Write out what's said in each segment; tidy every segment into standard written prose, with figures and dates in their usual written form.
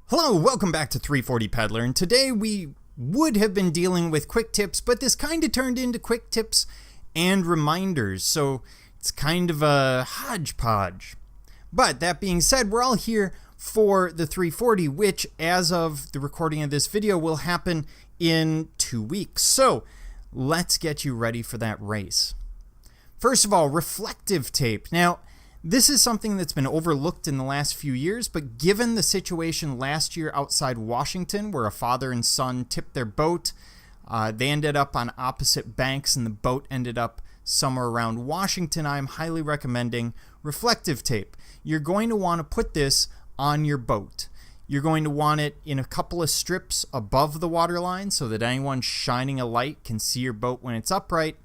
Hello, welcome back to 340 Peddler, and today we would have been dealing with quick tips, but this kind of turned into quick tips and reminders, so it's kind of a hodgepodge. But that being said, we're all here for the 340, which as of the recording of this video will happen in 2 weeks. So let's get you ready for that race. First of all, reflective tape. Now, this is something that's been overlooked in the last few years, but given the situation last year outside Washington where a father and son tipped their boat, they ended up on opposite banks and the boat ended up somewhere around Washington, I'm highly recommending reflective tape. You're going to want to put this on your boat. You're going to want it in a couple of strips above the waterline so that anyone shining a light can see your boat when it's upright.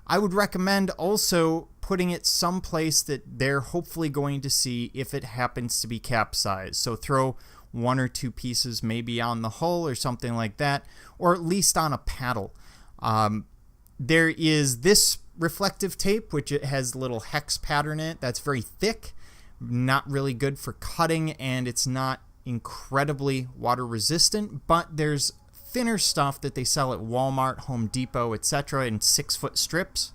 I would recommend also putting it someplace that they're hopefully going to see if it happens to be capsized. So throw 1 or 2 pieces maybe on the hull or something like that, or at least on a paddle. There is this reflective tape, which it has a little hex pattern in it. That's very thick, not really good for cutting, and it's not incredibly water resistant, but there's thinner stuff that they sell at Walmart, Home Depot, etc. in 6-foot strips.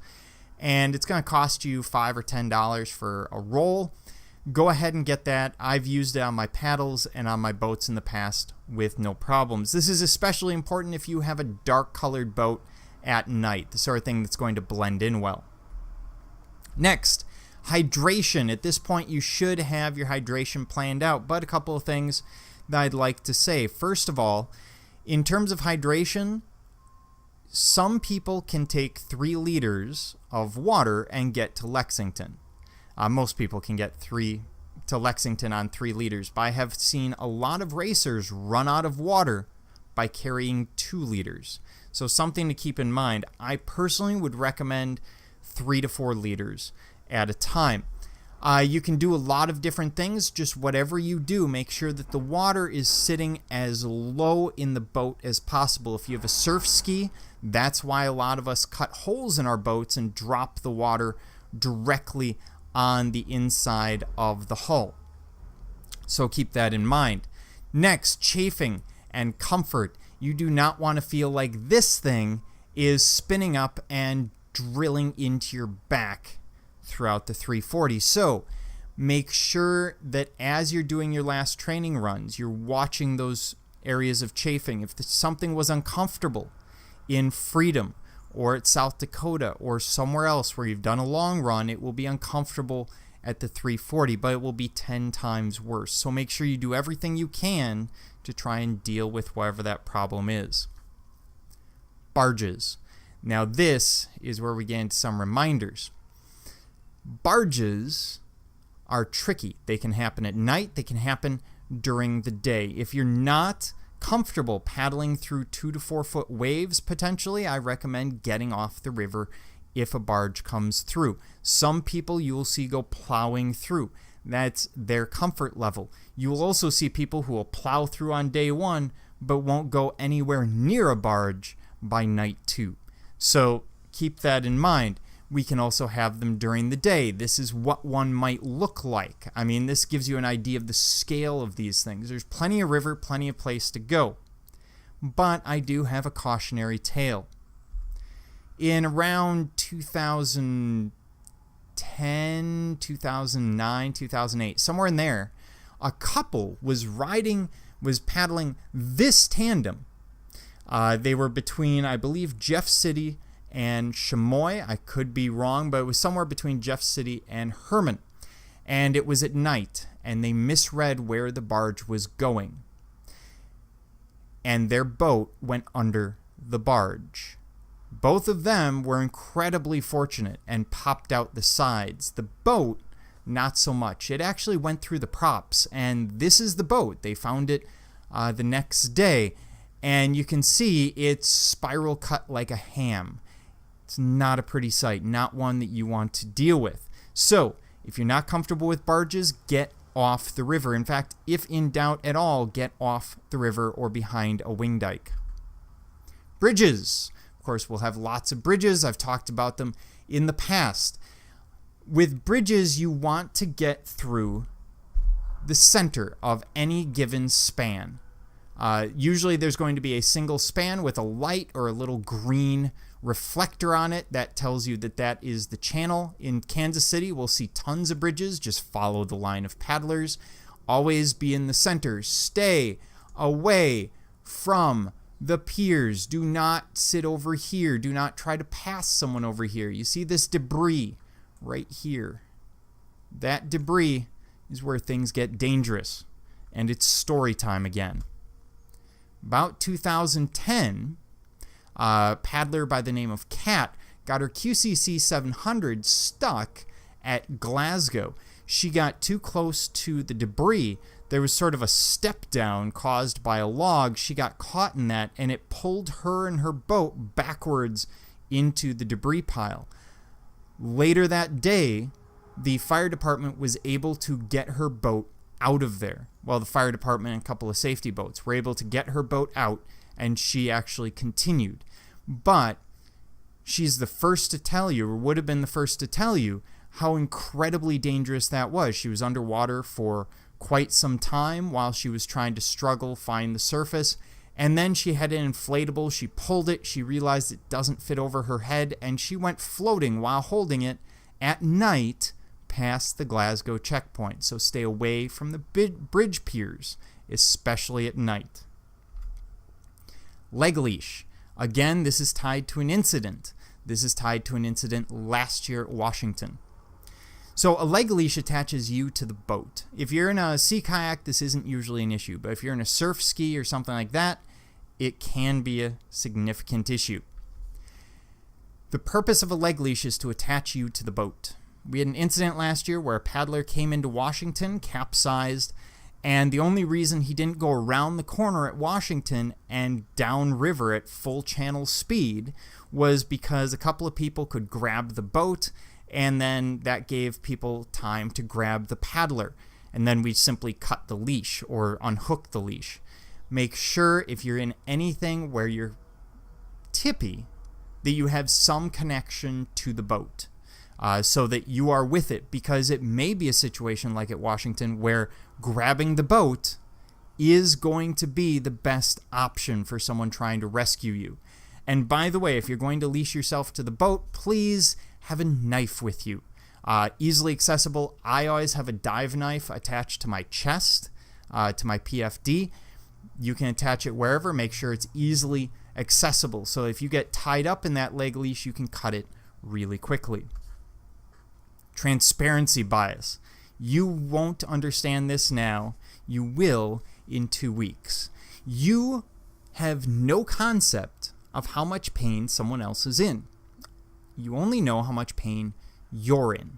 And it's going to cost you $5 or $10 for a roll. Go ahead and get that. I've used it on my paddles and on my boats in the past with no problems. This is especially important if you have a dark colored boat at night, the sort of thing that's going to blend in well. Next, hydration. At this point, you should have your hydration planned out, but a couple of things that I'd like to say. First of all, in terms of hydration, some people can take 3 liters of water and get to Lexington. Most people can get to Lexington on 3 liters, but I have seen a lot of racers run out of water by carrying 2 liters. So something to keep in mind. I personally would recommend 3 to 4 liters at a time. You can do a lot of different things. Just whatever you do, make sure that the water is sitting as low in the boat as possible. If you have a surf ski, that's why a lot of us cut holes in our boats and drop the water directly on the inside of the hull. So keep that in mind. Next, chafing and comfort. You do not want to feel like this thing is spinning up and drilling into your back throughout the 340. So make sure that as you're doing your last training runs, you're watching those areas of chafing. If something was uncomfortable in Freedom or at South Dakota or somewhere else where you've done a long run, it will be uncomfortable at the 340, but it will be 10 times worse. So make sure you do everything you can to try and deal with whatever that problem is. Barges. Now this is where we get into some reminders. Barges are tricky. They can happen at night. They can happen during the day. If you're not comfortable paddling through 2 to 4 foot waves, potentially, I recommend getting off the river if a barge comes through. Some people you will see go plowing through. That's their comfort level. You will also see people who will plow through on day 1 but won't go anywhere near a barge by night 2. So keep that in mind. We can also have them during the day. This is what one might look like. I mean, this gives you an idea of the scale of these things. There's plenty of river, plenty of place to go. But I do have a cautionary tale. In around 2010, 2009, 2008, somewhere in there, a couple was paddling this tandem. They were between, I believe, Jeff City and Chamois. I could be wrong, but it was somewhere between Jeff City and Herman. And it was at night, and they misread where the barge was going. And their boat went under the barge. Both of them were incredibly fortunate and popped out the sides. The boat, not so much. It actually went through the props, and this is the boat. They found it the next day, and you can see it's spiral cut like a ham. It's not a pretty sight, not one that you want to deal with. So, if you're not comfortable with barges, get off the river. In fact, if in doubt at all, get off the river or behind a wing dike. Bridges. Of course, we'll have lots of bridges. I've talked about them in the past. With bridges, you want to get through the center of any given span. Usually there's going to be a single span with a light or a little green reflector on it that tells you that that is the channel. In Kansas City, we'll see tons of bridges. Just follow the line of paddlers. Always be in the center. Stay away from the piers. Do not sit over here. Do not try to pass someone over here. You see this debris right here. That debris is where things get dangerous. And it's story time again. About 2010, a paddler by the name of Kat got her QCC 700 stuck at Glasgow. She got too close to the debris. There was sort of a step down caused by a log. She got caught in that, and it pulled her and her boat backwards into the debris pile. Later that day, the fire department was able to get her boat out of there. Well, the fire department and a couple of safety boats were able to get her boat out, and she actually continued. But she's the first to tell you, or would have been the first to tell you, how incredibly dangerous that was. She was underwater for quite some time while she was trying to struggle, find the surface. And then she had an inflatable. She pulled it. She realized it doesn't fit over her head, and she went floating while holding it at night past the Glasgow checkpoint. So stay away from the bridge piers, especially at night. Leg leash. Again, this is tied to an incident. This is tied to an incident last year at Washington. So a leg leash attaches you to the boat. If you're in a sea kayak, this isn't usually an issue. But if you're in a surf ski or something like that, it can be a significant issue. The purpose of a leg leash is to attach you to the boat. We had an incident last year where a paddler came into Washington, capsized, and the only reason he didn't go around the corner at Washington and downriver at full channel speed was because a couple of people could grab the boat, and then that gave people time to grab the paddler. And then we simply cut the leash or unhook the leash. Make sure if you're in anything where you're tippy that you have some connection to the boat. So that you are with it, because it may be a situation like at Washington where grabbing the boat is going to be the best option for someone trying to rescue you. And by the way, if you're going to leash yourself to the boat, please have a knife with you. Easily accessible. I always have a dive knife attached to my chest, to my PFD. You can attach it wherever. Make sure it's easily accessible. So if you get tied up in that leg leash, you can cut it really quickly. Transparency bias. You won't understand this now. You will in 2 weeks. You have no concept of how much pain someone else is in. You only know how much pain you're in.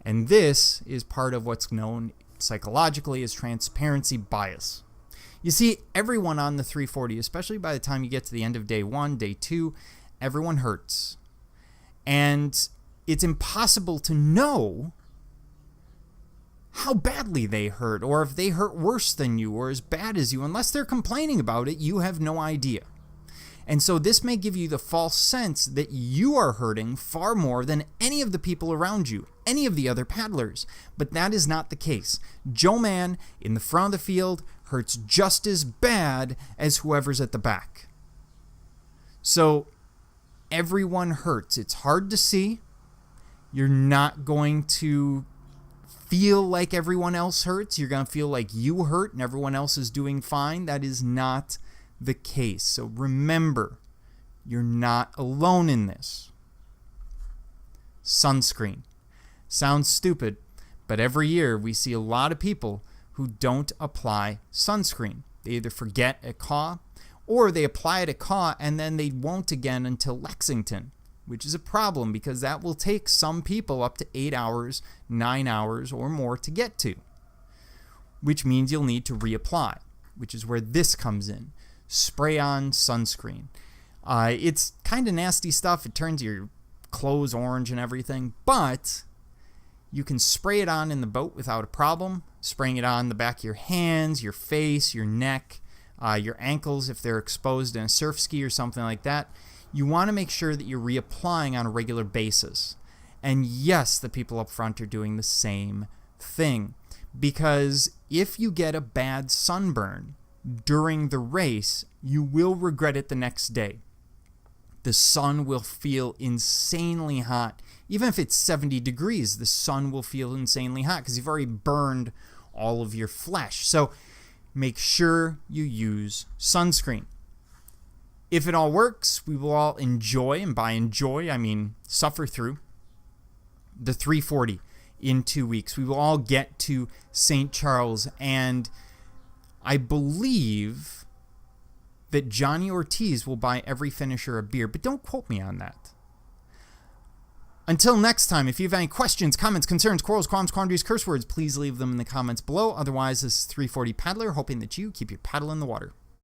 And this is part of what's known psychologically as transparency bias. You see, everyone on the 340, especially by the time you get to the end of day 1, day 2, everyone hurts. And it's impossible to know how badly they hurt, or if they hurt worse than you or as bad as you. Unless they're complaining about it, you have no idea. And so this may give you the false sense that you are hurting far more than any of the people around you, any of the other paddlers. But that is not the case. Joe Man in the front of the field hurts just as bad as whoever's at the back. So everyone hurts. It's hard to see. You're not going to feel like everyone else hurts. You're going to feel like you hurt and everyone else is doing fine. That is not the case. So remember, you're not alone in this. Sunscreen. Sounds stupid, but every year we see a lot of people who don't apply sunscreen. They either forget at Caw, or they apply it at Caw and then they won't again until Lexington, which is a problem because that will take some people up to 8 hours, 9 hours, or more to get to, which means you'll need to reapply, which is where this comes in. Spray on sunscreen. It's kind of nasty stuff. It turns your clothes orange and everything, but you can spray it on in the boat without a problem. Spraying it on the back of your hands, your face, your neck, your ankles if they're exposed in a surf ski or something like that. You want to make sure that you're reapplying on a regular basis. And yes, the people up front are doing the same thing, because if you get a bad sunburn during the race, you will regret it the next day. The sun will feel insanely hot. Even if it's 70 degrees, the sun will feel insanely hot because you've already burned all of your flesh. So make sure you use sunscreen. If it all works, we will all enjoy, and by enjoy, I mean suffer through, the 340 in 2 weeks. We will all get to St. Charles, and I believe that Johnny Ortiz will buy every finisher a beer, but don't quote me on that. Until next time, if you have any questions, comments, concerns, quarrels, qualms, quandaries, curse words, please leave them in the comments below. Otherwise, this is 340 Paddler, hoping that you keep your paddle in the water.